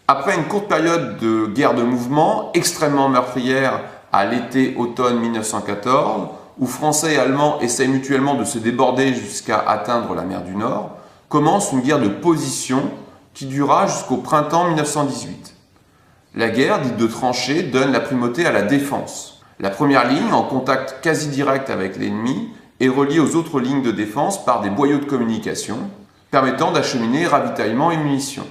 Après une courte période de guerre de mouvement, extrêmement meurtrière à l'été-automne 1914, où Français et Allemands essayent mutuellement de se déborder jusqu'à atteindre la mer du Nord, commence une guerre de position qui durera jusqu'au printemps 1918. La guerre, dite de tranchée, donne la primauté à la défense. La première ligne, en contact quasi direct avec l'ennemi, est reliée aux autres lignes de défense par des boyaux de communication, permettant d'acheminer ravitaillement et munitions.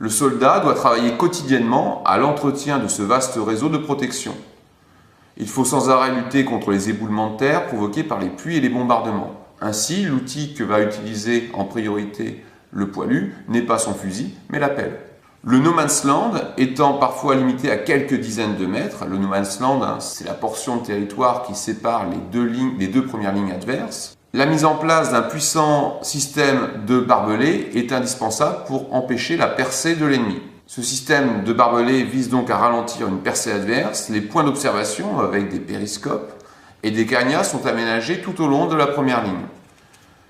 Le soldat doit travailler quotidiennement à l'entretien de ce vaste réseau de protection. Il faut sans arrêt lutter contre les éboulements de terre provoqués par les pluies et les bombardements. Ainsi, l'outil que va utiliser en priorité le poilu n'est pas son fusil, mais la pelle. Le no man's land étant parfois limité à quelques dizaines de mètres, le no man's land, c'est la portion de territoire qui sépare les deux premières lignes adverses. La mise en place d'un puissant système de barbelés est indispensable pour empêcher la percée de l'ennemi. Ce système de barbelés vise donc à ralentir une percée adverse. Les points d'observation avec des périscopes et des cagnards sont aménagés tout au long de la première ligne.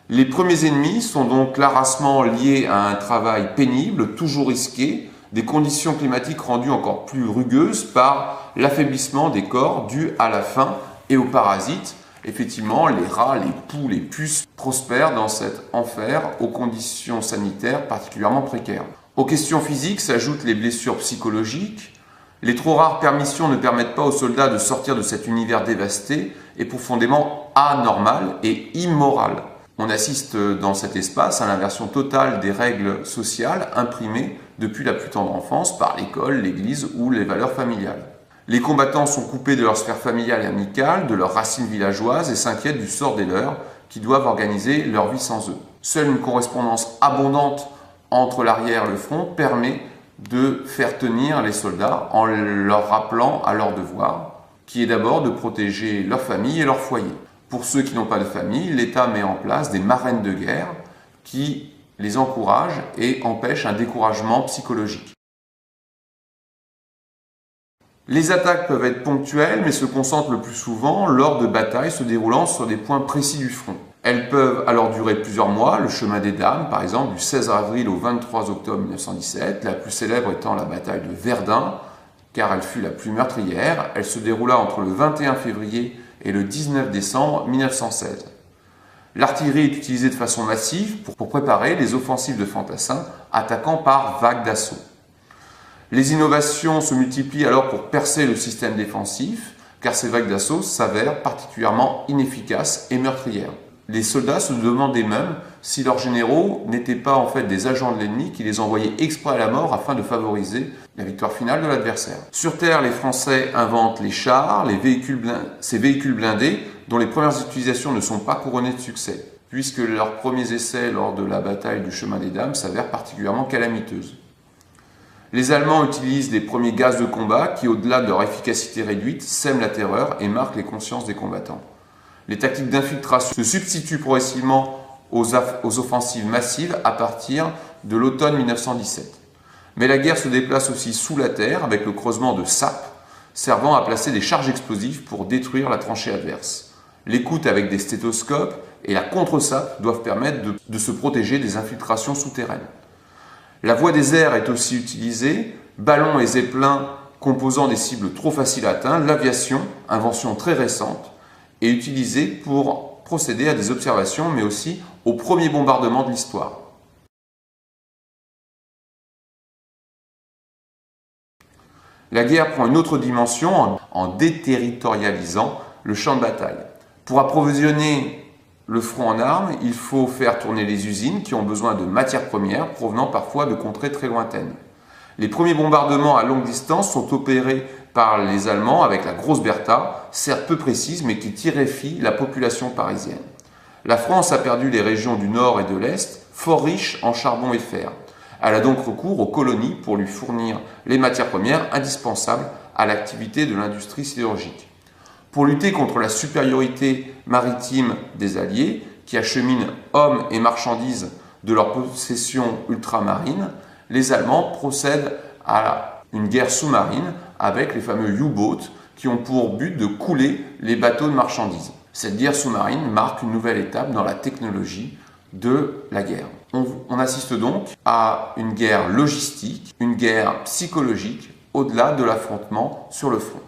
Les premiers ennemis sont donc l'harassement lié à un travail pénible, toujours risqué, des conditions climatiques rendues encore plus rugueuses par l'affaiblissement des corps dû à la faim et aux parasites. Effectivement, les rats, les poux, les puces prospèrent dans cet enfer aux conditions sanitaires particulièrement précaires. Aux questions physiques s'ajoutent les blessures psychologiques. Les trop rares permissions ne permettent pas aux soldats de sortir de cet univers dévasté et profondément anormal et immoral. On assiste dans cet espace à l'inversion totale des règles sociales imprimées depuis la plus tendre enfance par l'école, l'église ou les valeurs familiales. Les combattants sont coupés de leur sphère familiale et amicale, de leurs racines villageoises et s'inquiètent du sort des leurs qui doivent organiser leur vie sans eux. Seule une correspondance abondante entre l'arrière et le front permet de faire tenir les soldats en leur rappelant à leur devoir, qui est d'abord de protéger leur famille et leur foyer. Pour ceux qui n'ont pas de famille, l'État met en place des marraines de guerre qui les encouragent et empêchent un découragement psychologique. Les attaques peuvent être ponctuelles, mais se concentrent le plus souvent lors de batailles se déroulant sur des points précis du front. Elles peuvent alors durer plusieurs mois, le chemin des dames, par exemple, du 16 avril au 23 octobre 1917, la plus célèbre étant la bataille de Verdun, car elle fut la plus meurtrière. Elle se déroula entre le 21 février et le 19 décembre 1916. L'artillerie est utilisée de façon massive pour préparer les offensives de fantassins, attaquant par vagues d'assaut. Les innovations se multiplient alors pour percer le système défensif, car ces vagues d'assaut s'avèrent particulièrement inefficaces et meurtrières. Les soldats se demandaient même si leurs généraux n'étaient pas en fait des agents de l'ennemi qui les envoyaient exprès à la mort afin de favoriser la victoire finale de l'adversaire. Sur Terre, les Français inventent les chars, ces véhicules blindés dont les premières utilisations ne sont pas couronnées de succès, puisque leurs premiers essais lors de la bataille du chemin des dames s'avèrent particulièrement calamiteuses. Les Allemands utilisent les premiers gaz de combat qui, au-delà de leur efficacité réduite, sèment la terreur et marquent les consciences des combattants. Les tactiques d'infiltration se substituent progressivement aux offensives massives à partir de l'automne 1917. Mais la guerre se déplace aussi sous la terre avec le creusement de sapes servant à placer des charges explosives pour détruire la tranchée adverse. L'écoute avec des stéthoscopes et la contre-sape doivent permettre de se protéger des infiltrations souterraines. La voie des airs est aussi utilisée, ballons et zeppelins composant des cibles trop faciles à atteindre, l'aviation, invention très récente, est utilisée pour procéder à des observations mais aussi au premier bombardement de l'histoire. La guerre prend une autre dimension en déterritorialisant le champ de bataille. Pour approvisionner le front en armes, il faut faire tourner les usines qui ont besoin de matières premières provenant parfois de contrées très lointaines. Les premiers bombardements à longue distance sont opérés par les Allemands avec la Grosse Bertha, certes peu précise mais qui terrifie la population parisienne. La France a perdu les régions du nord et de l'est, fort riches en charbon et fer. Elle a donc recours aux colonies pour lui fournir les matières premières indispensables à l'activité de l'industrie sidérurgique. Pour lutter contre la supériorité maritime des Alliés, qui acheminent hommes et marchandises de leurs possessions ultramarines, les Allemands procèdent à une guerre sous-marine avec les fameux U-boats qui ont pour but de couler les bateaux de marchandises. Cette guerre sous-marine marque une nouvelle étape dans la technologie de la guerre. On assiste donc à une guerre logistique, une guerre psychologique au-delà de l'affrontement sur le front.